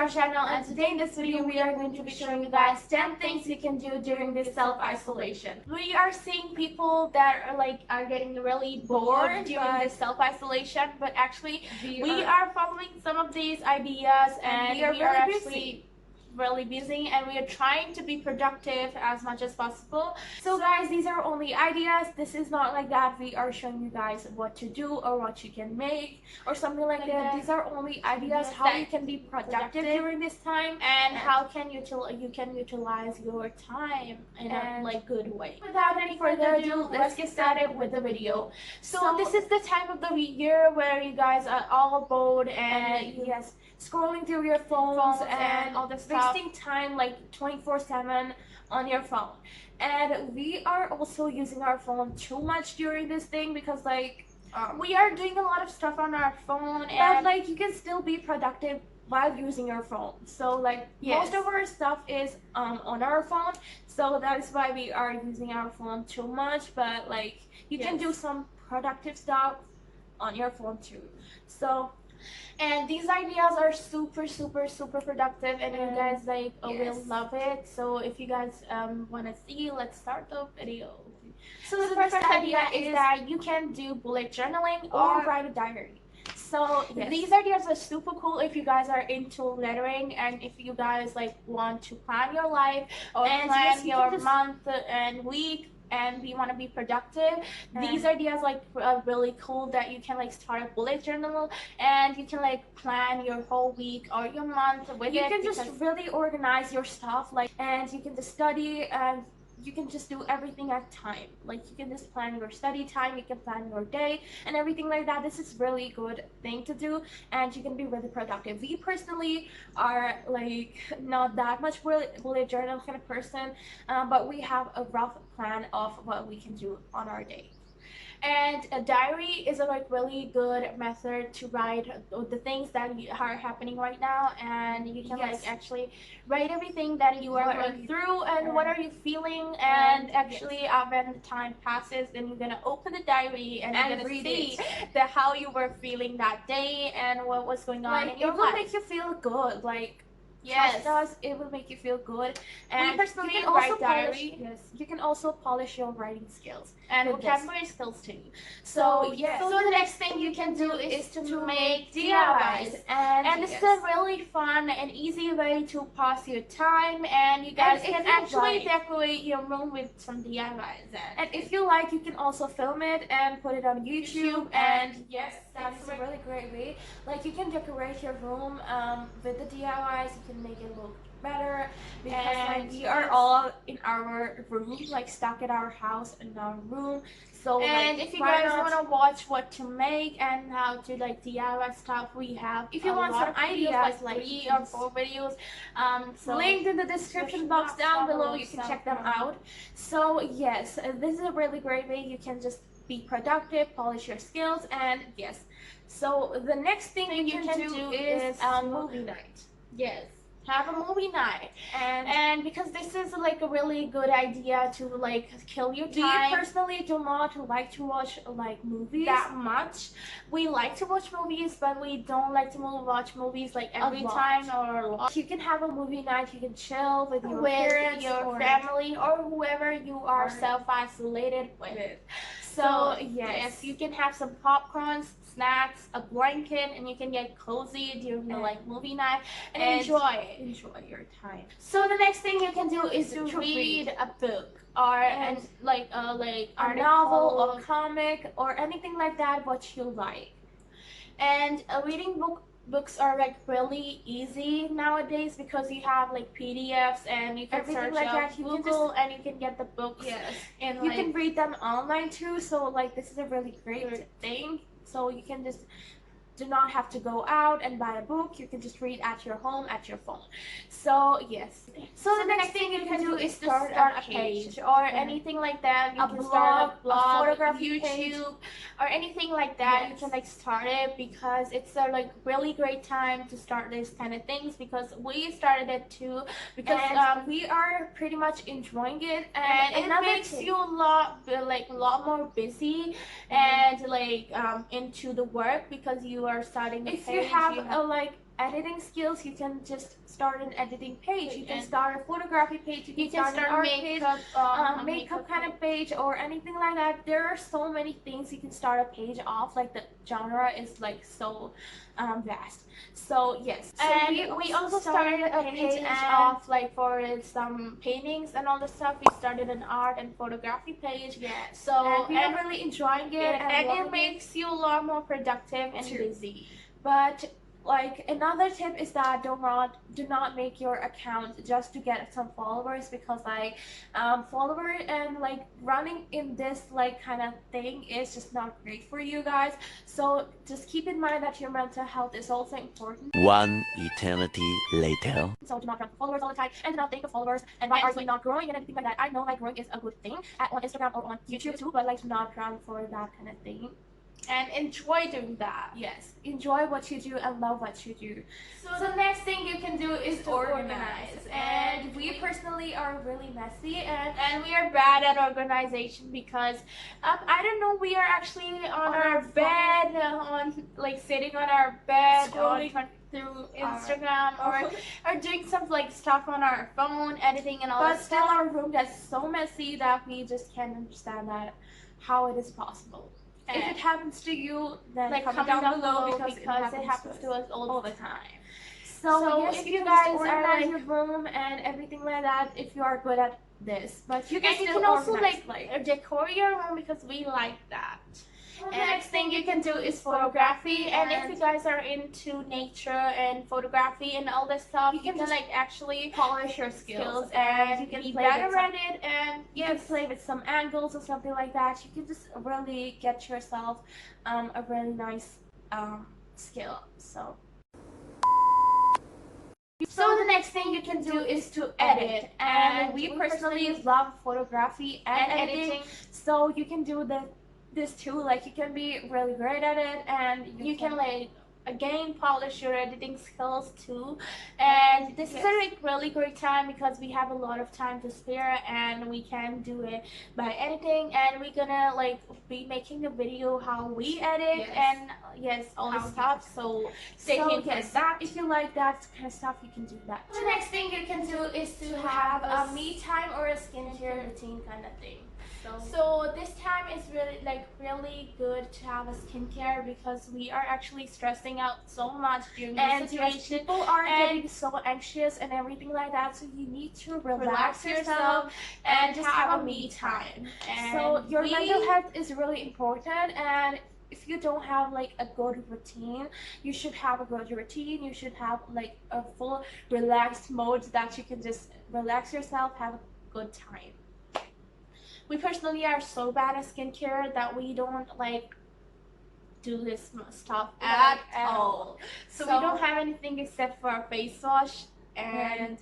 our channel, and today in this video we are going to be showing you guys 10 things you can do during this self-isolation. We are seeing people that are getting really bored during this self-isolation, but actually we are following some of these ideas, and we are actually really busy, and we are trying to be productive as much as possible. So guys, these are only ideas. This is not like that we are showing you guys what to do or what you can make or something like that. These are only ideas how you can be productive during this time and how can you can utilize your time in a good way. Without any further ado, let's get started with the video. So this is the time of the year where you guys are all bored and yes, scrolling through your phones and all this stuff, wasting time like 24/7 on your phone. And we are also using our phone too much during this thing because we are doing a lot of stuff on our phone, and you can still be productive while using your phone. So most of our stuff is on our phone, so that is why we are using our phone too much. But you can do some productive stuff on your phone too. So and these ideas are super productive, and you guys will love it. So if you guys want to see, let's start the video. So the first idea is that you can do bullet journaling or write a diary. So these ideas are super cool if you guys are into lettering, and if you guys want to plan your life or plan your month and week and we want to be productive. These ideas are really cool, that you can start a bullet journal and you can plan your whole week or your month with it. You can just really organize your stuff, and you can just study, and you can just do everything at time. You can just plan your study time, you can plan your day and everything like that. This is really good thing to do, and you can be really productive. We personally are not that much bullet journal kind of person, but we have a rough plan of what we can do on our day. And a diary is a really good method to write the things that are happening right now, and you can actually write everything that you are going through and what are you feeling, and actually when the time passes, then you're gonna open the diary and you're gonna see how you were feeling that day and what was going on in your life. It will make you feel good. Yes, it will make you feel good. And we personally you can also diary. Yes, you can also polish your writing skills and vocabulary skills too. So yes. So the next thing you can do is to make DIYs, and this is a really fun and easy way to pass your time. And you guys can actually decorate your room with some DIYs. And if you like, you can also film it and put it on YouTube. And yes, that's a really great way. You can decorate your room with the DIYs. You can make it look better, because we are all in our room, stuck in our house in our room. So and if you guys want to watch what to make and how to DIY stuff, we have, if you want some ideas, 3 or 4 videos linked in the description box down below. You can check them out. So yes, this is a really great way. You can just be productive, polish your skills, and yes. So the next thing you can do is movie night. Yes, have a movie night, and because this is a really good idea to kill your time. We personally do not like to watch movies that much. We like to watch movies, but we don't like to watch movies every time or a lot. You can have a movie night. You can chill with your parents, your family, or whoever you are self-isolated with. So yes, you can have some popcorns, snacks, a blanket, and you can get cozy during the movie night and enjoy your time. So the next thing you can do is to read a book or a novel or comic or anything like that, what you like. And reading books are really easy nowadays, because you have PDFs and you can search on Google and you can get the books. Yes, and you can read them online too. So this is a really great thing. So you can just do not have to go out and buy a book. You can just read at your home, at your phone. So yes. So the next thing you can do is to start a page or anything like that. You can start a blog, photography YouTube, or anything like that. You can start it, because it's a really great time to start this kind of things, because we started it too, because we are pretty much enjoying it, and it makes you a lot more busy and into the work, because you are starting a page. If you have editing skills, you can just start an editing page. You can start a photography page. You can start an art page, makeup kind of page, or anything like that. There are so many things you can start a page off. Like the genre is like so vast. So yes, so and we also started a page off like for some paintings and all the stuff. We started an art and photography page. Yeah. So and we are really enjoying it, and it makes you a lot more productive and busy. But like another tip is that do not make your account just to get some followers, because like follower and like running in this like kind of thing is just not great for you guys. So just keep in mind that your mental health is also important. One eternity later. So do not run followers all the time, and do not think of followers and why are you not growing and anything like that. I know like growing is a good thing on Instagram or on YouTube too, but like do not run for that kind of thing. And enjoy doing that. Yes, enjoy what you do and love what you do. So the next thing you can do is to organize. And we personally are really messy, and we are bad at organization because I don't know, we are actually on our bed, on like sitting on our bed through Instagram or doing some like stuff on our phone, editing and all that stuff. But still our room gets so messy that we just can't understand that how it is possible. If it happens to you, then like comment down below because it happens to us all the time. So yes, if you guys organize your room and everything like that, if you are good at this, but you can also like decor your room because we like that. And the next thing you can do is photography, and if you guys are into nature and photography and all this stuff, you can like actually polish your skills and you can be better at it, and you can play with some angles or something like that. You can just really get yourself a really nice skill. So the next thing you can do is to edit, and we personally love photography and editing, so you can do this too. Like you can be really great at it, and you can like again polish your editing skills too. And this is a like really great time because we have a lot of time to spare, and we can do it by editing, and we're gonna like be making a video how we edit and all this stuff. So stay tuned for that. If you like that kind of stuff, you can do that. The next thing you can do is to have a me time or a skincare routine kind of thing. So this time is really good to have a skincare because we are actually stressing out so much during this situation. People are getting so anxious and everything like that, so you need to relax yourself and just have a me time. And so your mental health is really important, and if you don't have like a good routine, you should have a good routine. You should have like a full relaxed mode that you can just relax yourself, have a good time. We personally are so bad at skincare that we don't like do this stuff at all. So we don't have anything except for our face wash, and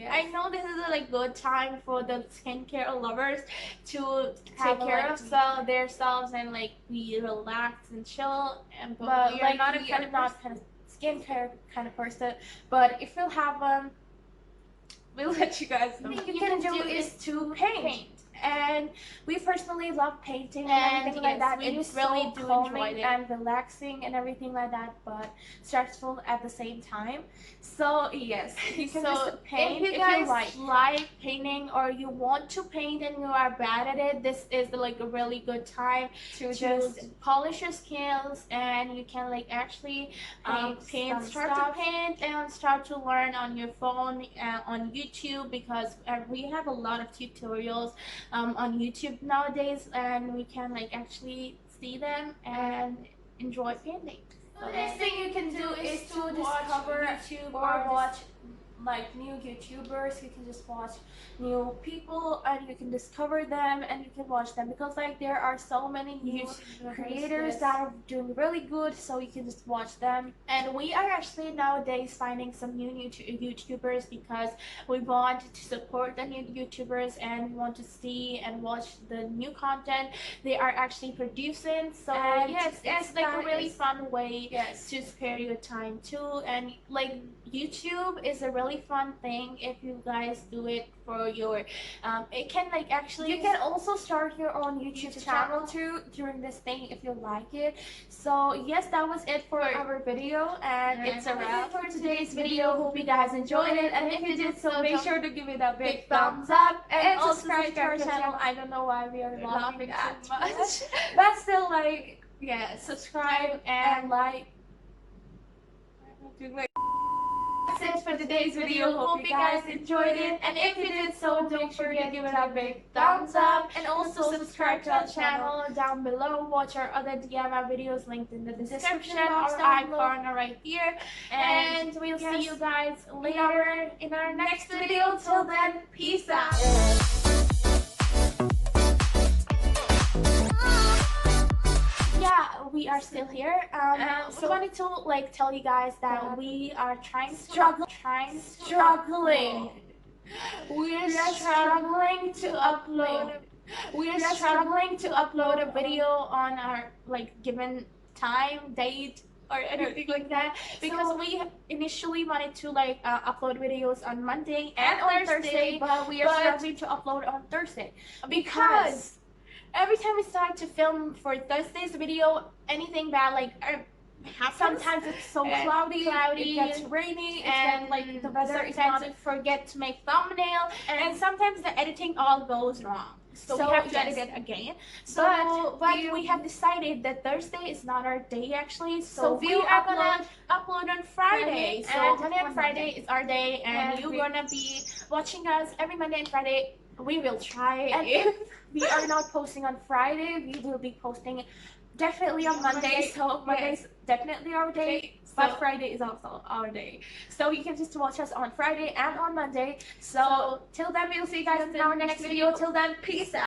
I know this is a like good time for the skincare lovers to take care of themselves and like be relaxed and chill. And but we are not kind of skincare kind of person. But if you have one, we'll let you guys know. What you can do is to paint. And we personally love painting and everything like that. It is really calming and relaxing and everything like that, but stressful at the same time. So yes, you can just paint. If you guys like painting or you want to paint and you are bad at it, this is like a really good time to just polish your skills, and you can like actually start to paint and start to learn on your phone on YouTube, because we have a lot of tutorials on YouTube nowadays, and we can like actually see them and enjoy painting. So the next thing you can do is to discover YouTube or watch like new YouTubers. You can just watch new people and you can discover them and you can watch them, because like there are so many new creators that are doing really good, so you can just watch them. And we are actually nowadays finding some new YouTubers because we want to support the new YouTubers and want to see and watch the new content they are actually producing. So yes, it's like a really fun way to spare your time too, and like YouTube is a really fun thing if you guys do it for your it can like actually you can also start your own YouTube channel too during this thing if you like it. So yes, that was it for our video, and it's a wrap for today's video. Hope you guys enjoyed it, and if you did so, make sure to give it a big thumbs up and subscribe to our channel. I don't know why we are laughing that much but still, like, yeah, subscribe and like. That's it for today's video. Hope you guys enjoyed it, and if you did so, don't forget to give it a big thumbs up and also subscribe to our channel down below. Watch our other DIY videos linked in the description or icon right here, and we'll see you guys later in our next video. Till then, peace out. We are still here. So I wanted to like tell you guys that we are struggling. We are struggling to upload. We are struggling to upload a video on our like given time, date, or anything like that, because we initially wanted to like upload videos on Monday and on Thursday, but we are struggling to upload on Thursday because every time we start to film for Thursday's video, anything bad like happens. Sometimes it's so cloudy, it gets rainy, and like the weather is not forget to make thumbnail, and sometimes the editing all goes wrong. So we have to edit it again. So but we have decided that Thursday is not our day actually. So we are gonna upload on Friday. So Monday and Friday is our day, and you're gonna be watching us every Monday and Friday. We will try. And if we are not posting on Friday, we will be posting definitely on Monday. So Monday's definitely our day, but Friday is also our day. So you can just watch us on Friday and on Monday. So till then, we'll see you guys in our next video. Till then, peace out.